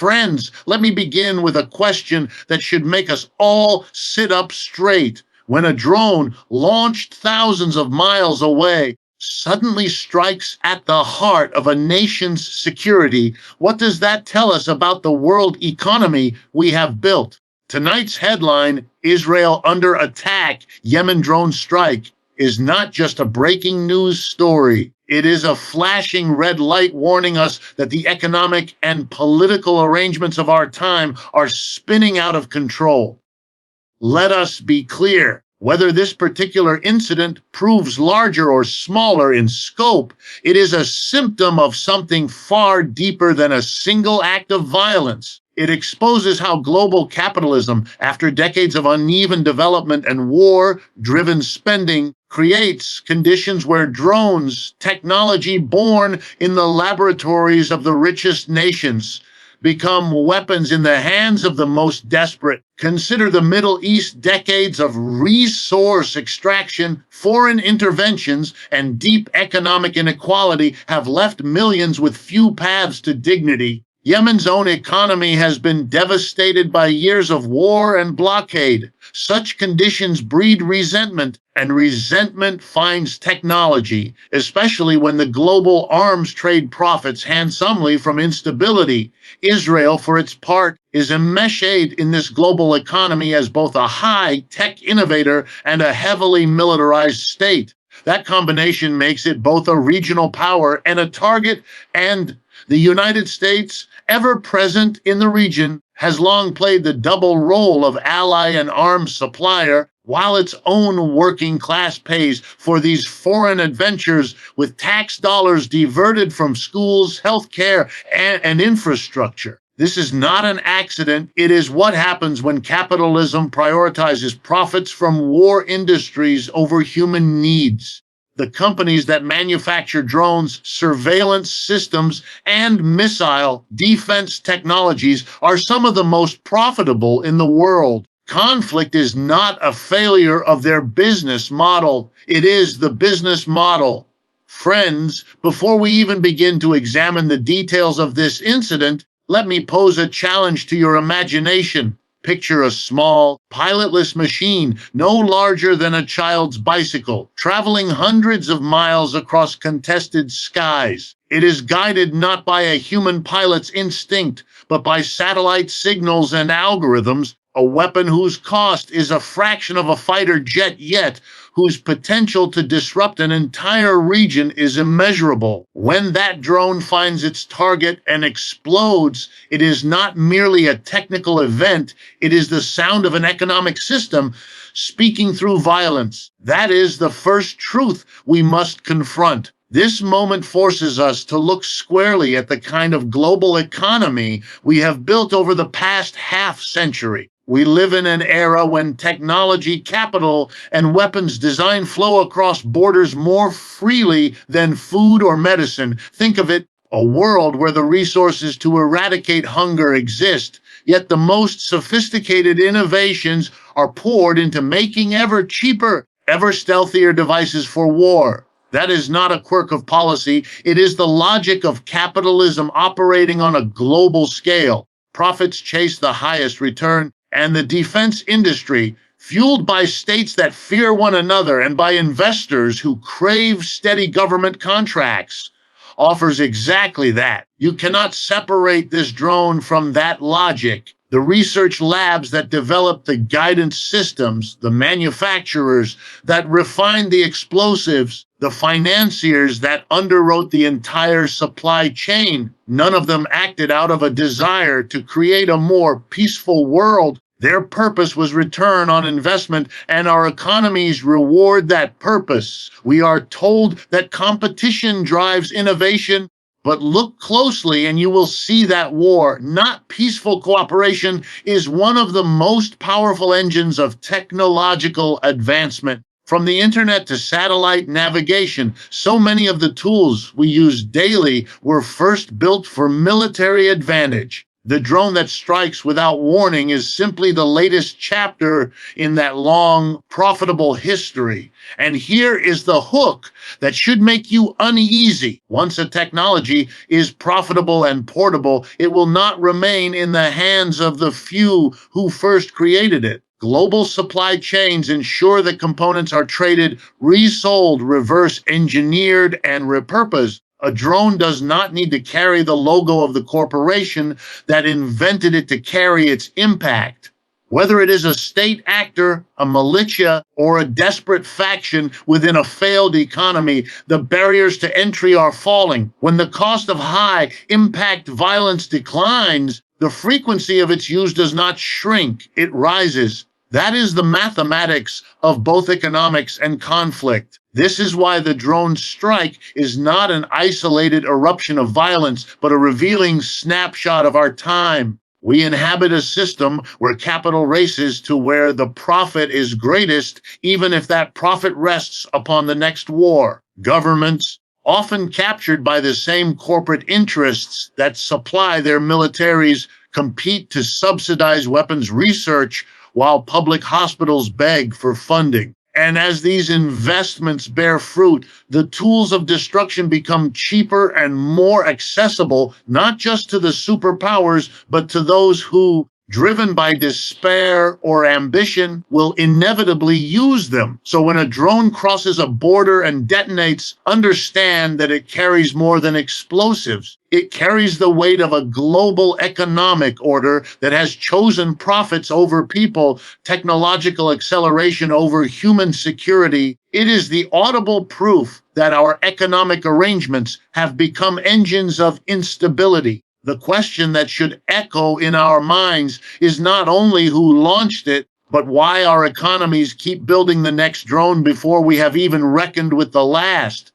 Friends, let me begin with a question that should make us all sit up straight. When a drone launched thousands of miles away suddenly strikes at the heart of a nation's security, what does that tell us about the world economy we have built? Tonight's headline, Israel under attack, Yemen Drone Strike, is not just a breaking news story. It is a flashing red light warning us that the economic and political arrangements of our time are spinning out of control. Let us be clear. Whether this particular incident proves larger or smaller in scope, it is a symptom of something far deeper than a single act of violence. It exposes how global capitalism, after decades of uneven development and war-driven spending, creates conditions where drones, technology born in the laboratories of the richest nations, become weapons in the hands of the most desperate. Consider the Middle East. Decades of resource extraction, foreign interventions, and deep economic inequality have left millions with few paths to dignity. Yemen's own economy has been devastated by years of war and blockade. Such conditions breed resentment, and resentment finds technology, especially when the global arms trade profits handsomely from instability. Israel, for its part, is enmeshed in this global economy as both a high-tech innovator and a heavily militarized state. That combination makes it both a regional power and a target, and the United States, ever present in the region, has long played the double role of ally and arms supplier, while its own working class pays for these foreign adventures with tax dollars diverted from schools, healthcare, and infrastructure. This is not an accident. It is what happens when capitalism prioritizes profits from war industries over human needs. The companies that manufacture drones, surveillance systems, and missile defense technologies are some of the most profitable in the world. Conflict is not a failure of their business model. It is the business model. Friends, before we even begin to examine the details of this incident, let me pose a challenge to your imagination. Picture a small, pilotless machine no larger than a child's bicycle, traveling hundreds of miles across contested skies. It is guided not by a human pilot's instinct, but by satellite signals and algorithms, a weapon whose cost is a fraction of a fighter jet, yet whose potential to disrupt an entire region is immeasurable. When that drone finds its target and explodes, it is not merely a technical event, it is the sound of an economic system speaking through violence. That is the first truth we must confront. This moment forces us to look squarely at the kind of global economy we have built over the past half-century. We live in an era when technology, capital, and weapons design flow across borders more freely than food or medicine. Think of it, a world where the resources to eradicate hunger exist, yet the most sophisticated innovations are poured into making ever cheaper, ever stealthier devices for war. That is not a quirk of policy. It is the logic of capitalism operating on a global scale. Profits chase the highest return, and the defense industry, fueled by states that fear one another and by investors who crave steady government contracts, offers exactly that. You cannot separate this drone from that logic. The research labs that develop the guidance systems, the manufacturers that refine the explosives, the financiers that underwrote the entire supply chain, none of them acted out of a desire to create a more peaceful world. Their purpose was return on investment, and our economies reward that purpose. We are told that competition drives innovation, but look closely and you will see that war, not peaceful cooperation, is one of the most powerful engines of technological advancement. From the internet to satellite navigation, so many of the tools we use daily were first built for military advantage. The drone that strikes without warning is simply the latest chapter in that long, profitable history. And here is the hook that should make you uneasy. Once a technology is profitable and portable, it will not remain in the hands of the few who first created it. Global supply chains ensure that components are traded, resold, reverse engineered, and repurposed. A drone does not need to carry the logo of the corporation that invented it to carry its impact. Whether it is a state actor, a militia, or a desperate faction within a failed economy, the barriers to entry are falling. When the cost of high-impact violence declines, the frequency of its use does not shrink, it rises. That is the mathematics of both economics and conflict. This is why the drone strike is not an isolated eruption of violence, but a revealing snapshot of our time. We inhabit a system where capital races to where the profit is greatest, even if that profit rests upon the next war. Governments, often captured by the same corporate interests that supply their militaries, compete to subsidize weapons research while public hospitals beg for funding. And as these investments bear fruit, the tools of destruction become cheaper and more accessible, not just to the superpowers, but to those who, driven by despair or ambition, will inevitably use them. So when a drone crosses a border and detonates, understand that it carries more than explosives. It carries the weight of a global economic order that has chosen profits over people, technological acceleration over human security. It is the audible proof that our economic arrangements have become engines of instability. The question that should echo in our minds is not only who launched it, but why our economies keep building the next drone before we have even reckoned with the last.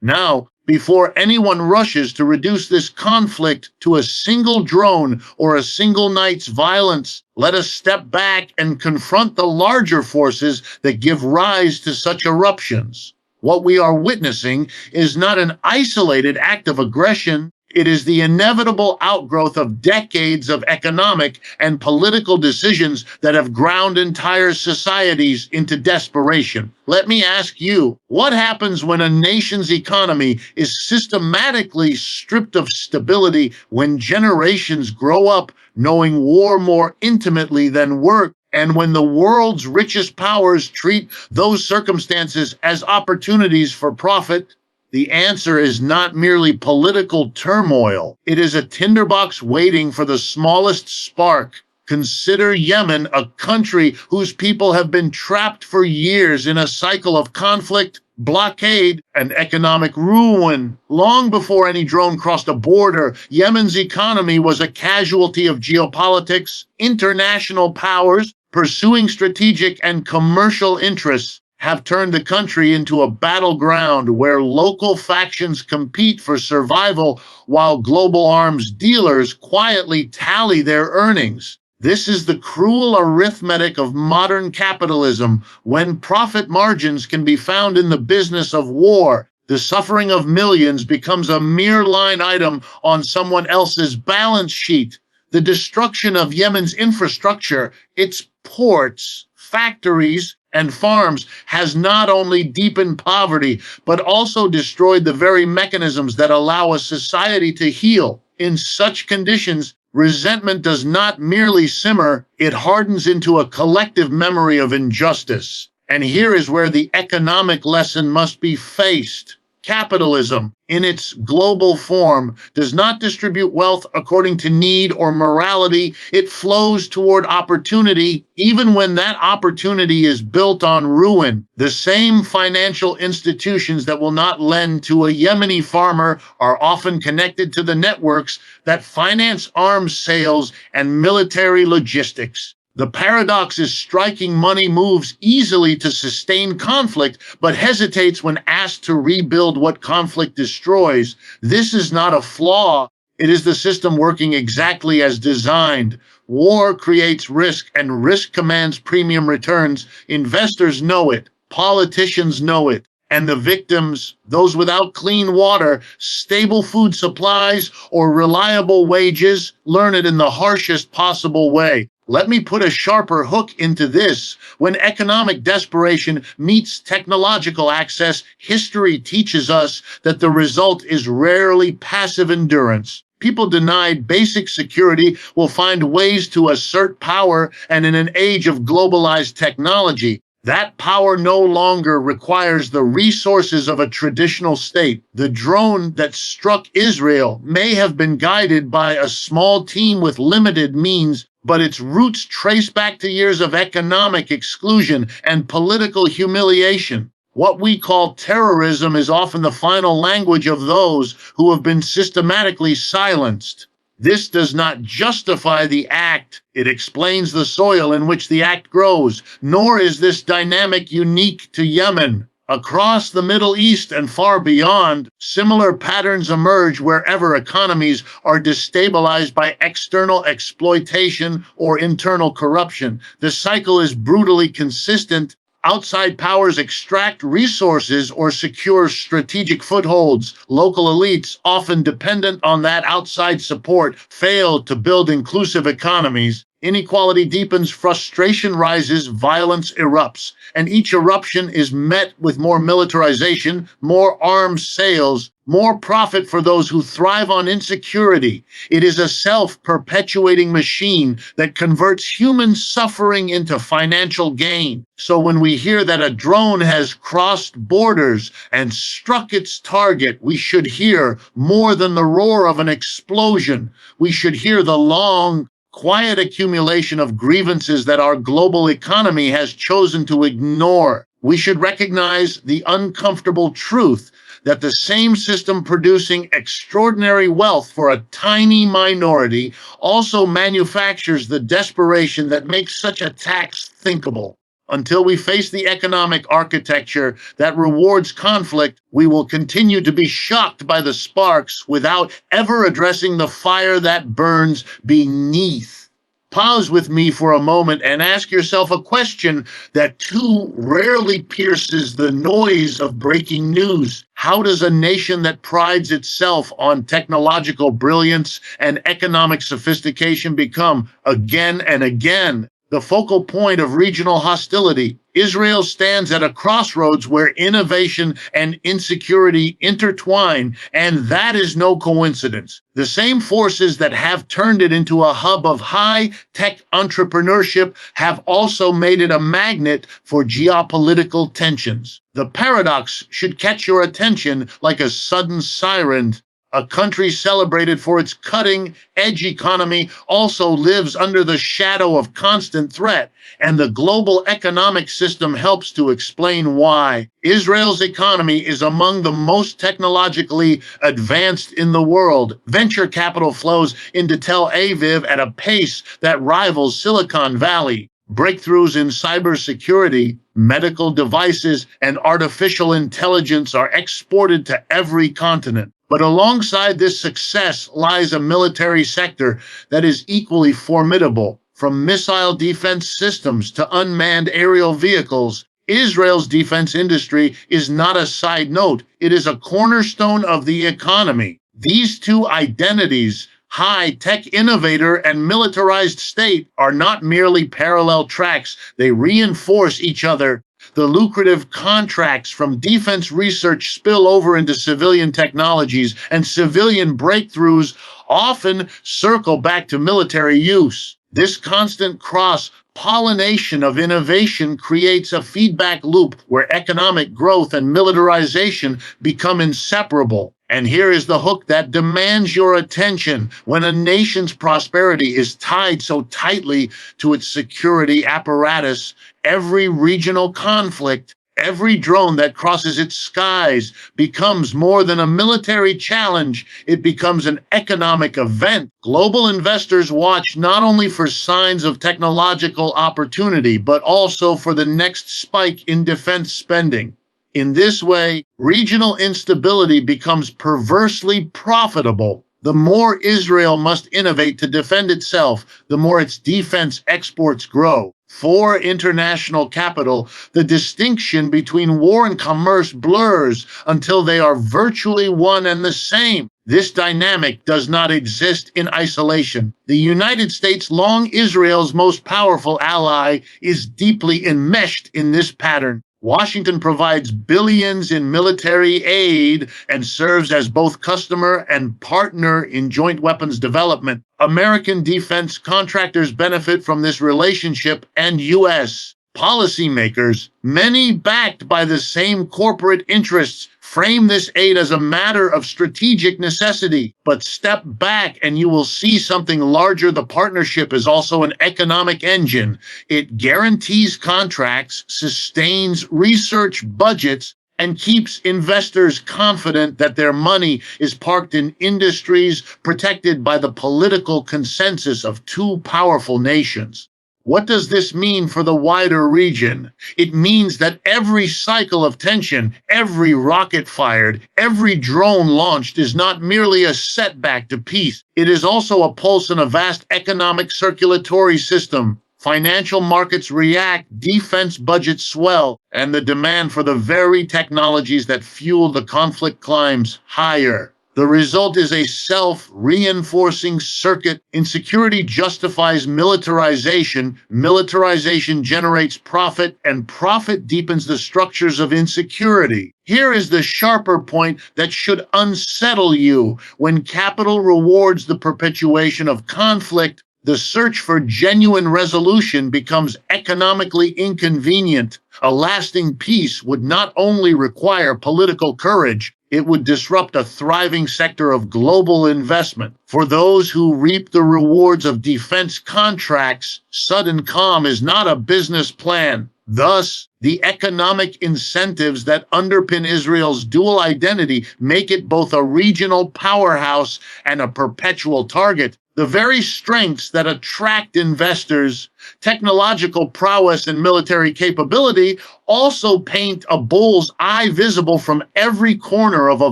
Now, before anyone rushes to reduce this conflict to a single drone or a single night's violence, let us step back and confront the larger forces that give rise to such eruptions. What we are witnessing is not an isolated act of aggression. It is the inevitable outgrowth of decades of economic and political decisions that have ground entire societies into desperation. Let me ask you, what happens when a nation's economy is systematically stripped of stability, when generations grow up knowing war more intimately than work, and when the world's richest powers treat those circumstances as opportunities for profit? The answer is not merely political turmoil. It is a tinderbox waiting for the smallest spark. Consider Yemen, a country whose people have been trapped for years in a cycle of conflict, blockade, and economic ruin. Long before any drone crossed a border, Yemen's economy was a casualty of geopolitics. International powers, pursuing strategic and commercial interests, have turned the country into a battleground where local factions compete for survival while global arms dealers quietly tally their earnings. This is the cruel arithmetic of modern capitalism. When profit margins can be found in the business of war, the suffering of millions becomes a mere line item on someone else's balance sheet. The destruction of Yemen's infrastructure, its ports, factories, and farms has not only deepened poverty, but also destroyed the very mechanisms that allow a society to heal. In such conditions, resentment does not merely simmer, it hardens into a collective memory of injustice. And here is where the economic lesson must be faced. Capitalism, in its global form, does not distribute wealth according to need or morality. It flows toward opportunity, even when that opportunity is built on ruin. The same financial institutions that will not lend to a Yemeni farmer are often connected to the networks that finance arms sales and military logistics. The paradox is striking money moves easily to sustain conflict, but hesitates when asked to rebuild what conflict destroys. This is not a flaw. It is the system working exactly as designed. War creates risk, and risk commands premium returns. Investors know it. Politicians know it. And the victims, those without clean water, stable food supplies, or reliable wages, learn it in the harshest possible way. Let me put a sharper hook into this. When economic desperation meets technological access, history teaches us that the result is rarely passive endurance. People denied basic security will find ways to assert power, and in an age of globalized technology, that power no longer requires the resources of a traditional state. The drone that struck Israel may have been guided by a small team with limited means, but its roots trace back to years of economic exclusion and political humiliation. What we call terrorism is often the final language of those who have been systematically silenced. This does not justify the act. It explains the soil in which the act grows, nor is this dynamic unique to Yemen. Across the Middle East and far beyond, similar patterns emerge wherever economies are destabilized by external exploitation or internal corruption. The cycle is brutally consistent. Outside powers extract resources or secure strategic footholds. Local elites, often dependent on that outside support, fail to build inclusive economies. Inequality deepens, frustration rises, violence erupts, and each eruption is met with more militarization, more arms sales, more profit for those who thrive on insecurity. It is a self-perpetuating machine that converts human suffering into financial gain. So when we hear that a drone has crossed borders and struck its target, we should hear more than the roar of an explosion. We should hear the long, quiet accumulation of grievances that our global economy has chosen to ignore. We should recognize the uncomfortable truth that the same system producing extraordinary wealth for a tiny minority also manufactures the desperation that makes such attacks thinkable. Until we face the economic architecture that rewards conflict, we will continue to be shocked by the sparks without ever addressing the fire that burns beneath. Pause with me for a moment and ask yourself a question that too rarely pierces the noise of breaking news. How does a nation that prides itself on technological brilliance and economic sophistication become, again and again, the focal point of regional hostility? Israel stands at a crossroads where innovation and insecurity intertwine, and that is no coincidence. The same forces that have turned it into a hub of high-tech entrepreneurship have also made it a magnet for geopolitical tensions. The paradox should catch your attention like a sudden siren. A country celebrated for its cutting-edge economy also lives under the shadow of constant threat, and the global economic system helps to explain why. Israel's economy is among the most technologically advanced in the world. Venture capital flows into Tel Aviv at a pace that rivals Silicon Valley. Breakthroughs in cybersecurity, medical devices, and artificial intelligence are exported to every continent. But alongside this success lies a military sector that is equally formidable. From missile defense systems to unmanned aerial vehicles, Israel's defense industry is not a side note. It is a cornerstone of the economy. These two identities, high-tech innovator and militarized state, are not merely parallel tracks. They reinforce each other. The lucrative contracts from defense research spill over into civilian technologies, and civilian breakthroughs often circle back to military use. This constant cross-pollination of innovation creates a feedback loop where economic growth and militarization become inseparable. And here is the hook that demands your attention. When a nation's prosperity is tied so tightly to its security apparatus, every regional conflict, every drone that crosses its skies becomes more than a military challenge. It becomes an economic event. Global investors watch not only for signs of technological opportunity, but also for the next spike in defense spending. In this way, regional instability becomes perversely profitable. The more Israel must innovate to defend itself, the more its defense exports grow. For international capital, the distinction between war and commerce blurs until they are virtually one and the same. This dynamic does not exist in isolation. The United States, long Israel's most powerful ally, is deeply enmeshed in this pattern. Washington provides billions in military aid and serves as both customer and partner in joint weapons development. American defense contractors benefit from this relationship, and U.S. policymakers, many backed by the same corporate interests, frame this aid as a matter of strategic necessity. But step back and you will see something larger. The partnership is also an economic engine. It guarantees contracts, sustains research budgets, and keeps investors confident that their money is parked in industries protected by the political consensus of two powerful nations. What does this mean for the wider region? It means that every cycle of tension, every rocket fired, every drone launched is not merely a setback to peace. It is also a pulse in a vast economic circulatory system. Financial markets react, defense budgets swell, and the demand for the very technologies that fuel the conflict climbs higher. The result is a self-reinforcing circuit. Insecurity justifies militarization. Militarization generates profit, and profit deepens the structures of insecurity. Here is the sharper point that should unsettle you. When capital rewards the perpetuation of conflict, the search for genuine resolution becomes economically inconvenient. A lasting peace would not only require political courage, it would disrupt a thriving sector of global investment. For those who reap the rewards of defense contracts, sudden calm is not a business plan. Thus, the economic incentives that underpin Israel's dual identity make it both a regional powerhouse and a perpetual target. The very strengths that attract investors, technological prowess and military capability, also paint a bull's eye visible from every corner of a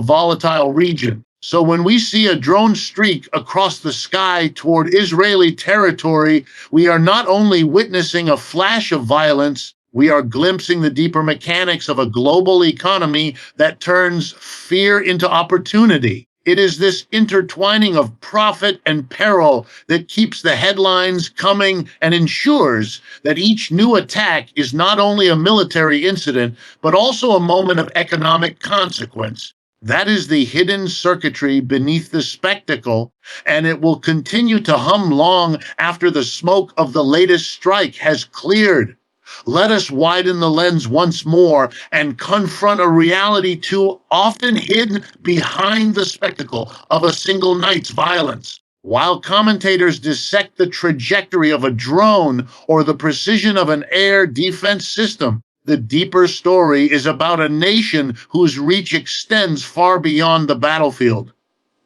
volatile region. So when we see a drone streak across the sky toward Israeli territory, we are not only witnessing a flash of violence, we are glimpsing the deeper mechanics of a global economy that turns fear into opportunity. It is this intertwining of profit and peril that keeps the headlines coming and ensures that each new attack is not only a military incident, but also a moment of economic consequence. That is the hidden circuitry beneath the spectacle, and it will continue to hum long after the smoke of the latest strike has cleared. Let us widen the lens once more and confront a reality too often hidden behind the spectacle of a single night's violence. While commentators dissect the trajectory of a drone or the precision of an air defense system, the deeper story is about a nation whose reach extends far beyond the battlefield.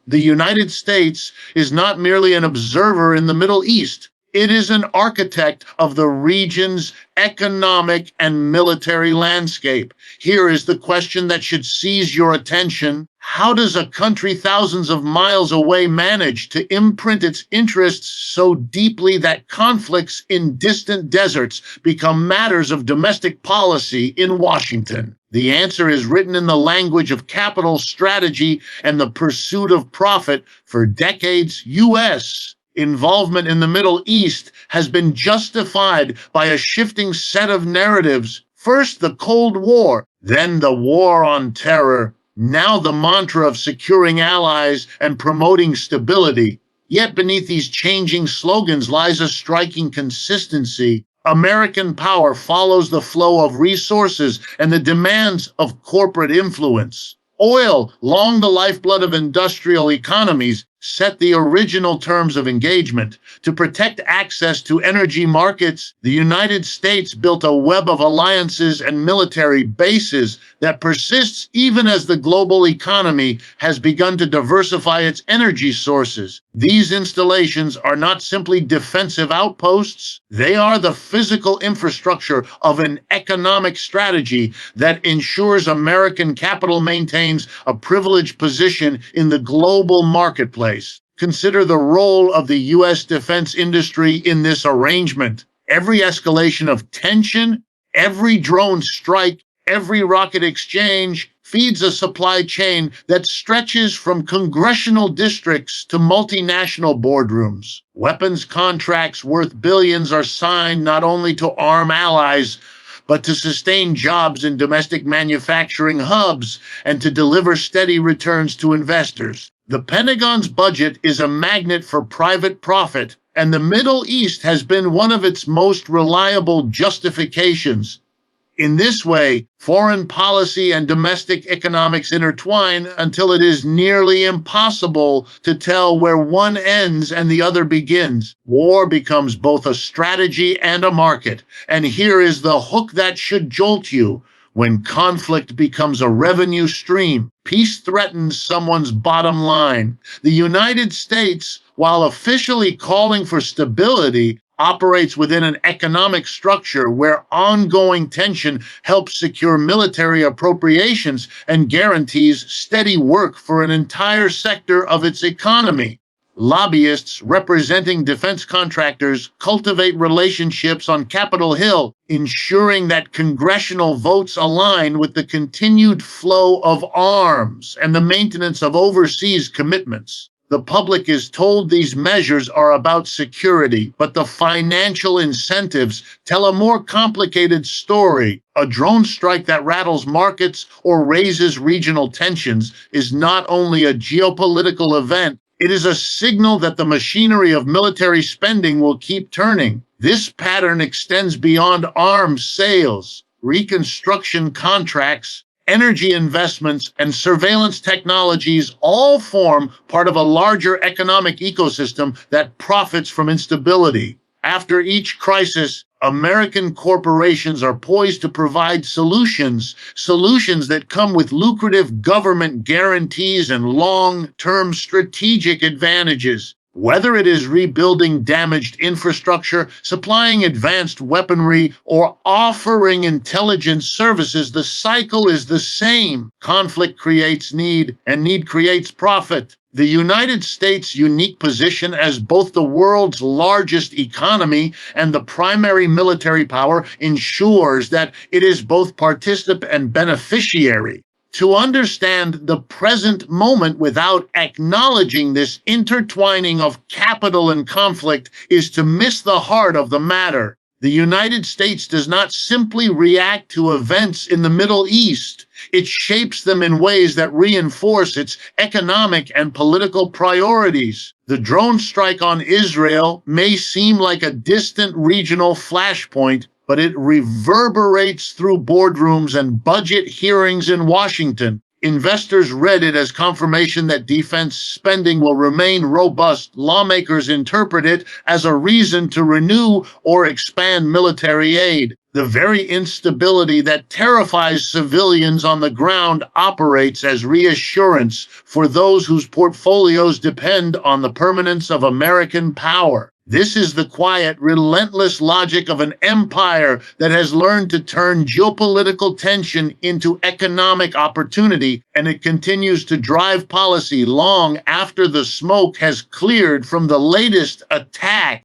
The United States is not merely an observer in the Middle East. It is an architect of the region's economic and military landscape. Here is the question that should seize your attention. How does a country thousands of miles away manage to imprint its interests so deeply that conflicts in distant deserts become matters of domestic policy in Washington? The answer is written in the language of capital strategy and the pursuit of profit. For decades, U.S. involvement in the Middle East has been justified by a shifting set of narratives. First, the Cold War, then the War on Terror, now the mantra of securing allies and promoting stability. Yet beneath these changing slogans lies a striking consistency. American power follows the flow of resources and the demands of corporate influence. Oil, long the lifeblood of industrial economies, set the original terms of engagement. To protect access to energy markets, the United States built a web of alliances and military bases that persists even as the global economy has begun to diversify its energy sources. These installations are not simply defensive outposts, they are the physical infrastructure of an economic strategy that ensures American capital maintains a privileged position in the global marketplace. Consider the role of the U.S. defense industry in this arrangement. Every escalation of tension, every drone strike, every rocket exchange feeds a supply chain that stretches from congressional districts to multinational boardrooms. Weapons contracts worth billions are signed not only to arm allies, but to sustain jobs in domestic manufacturing hubs and to deliver steady returns to investors. The Pentagon's budget is a magnet for private profit, and the Middle East has been one of its most reliable justifications. In this way, foreign policy and domestic economics intertwine until it is nearly impossible to tell where one ends and the other begins. War becomes both a strategy and a market. And here is the hook that should jolt you. When conflict becomes a revenue stream, peace threatens someone's bottom line. The United States, while officially calling for stability, operates within an economic structure where ongoing tension helps secure military appropriations and guarantees steady work for an entire sector of its economy. Lobbyists representing defense contractors cultivate relationships on Capitol Hill, ensuring that congressional votes align with the continued flow of arms and the maintenance of overseas commitments. The public is told these measures are about security, but the financial incentives tell a more complicated story. A drone strike that rattles markets or raises regional tensions is not only a geopolitical event, it is a signal that the machinery of military spending will keep turning. This pattern extends beyond arms sales, reconstruction contracts, energy investments, and surveillance technologies all form part of a larger economic ecosystem that profits from instability. After each crisis, American corporations are poised to provide solutions that come with lucrative government guarantees and long-term strategic advantages. Whether it is rebuilding damaged infrastructure, supplying advanced weaponry, or offering intelligence services, the cycle is the same. Conflict creates need, and need creates profit. The United States' unique position as both the world's largest economy and the primary military power ensures that it is both participant and beneficiary. To understand the present moment without acknowledging this intertwining of capital and conflict is to miss the heart of the matter. The United States does not simply react to events in the Middle East. It shapes them in ways that reinforce its economic and political priorities. The drone strike on Israel may seem like a distant regional flashpoint, but it reverberates through boardrooms and budget hearings in Washington. Investors read it as confirmation that defense spending will remain robust. Lawmakers interpret it as a reason to renew or expand military aid. The very instability that terrifies civilians on the ground operates as reassurance for those whose portfolios depend on the permanence of American power. This is the quiet, relentless logic of an empire that has learned to turn geopolitical tension into economic opportunity, and it continues to drive policy long after the smoke has cleared from the latest attack.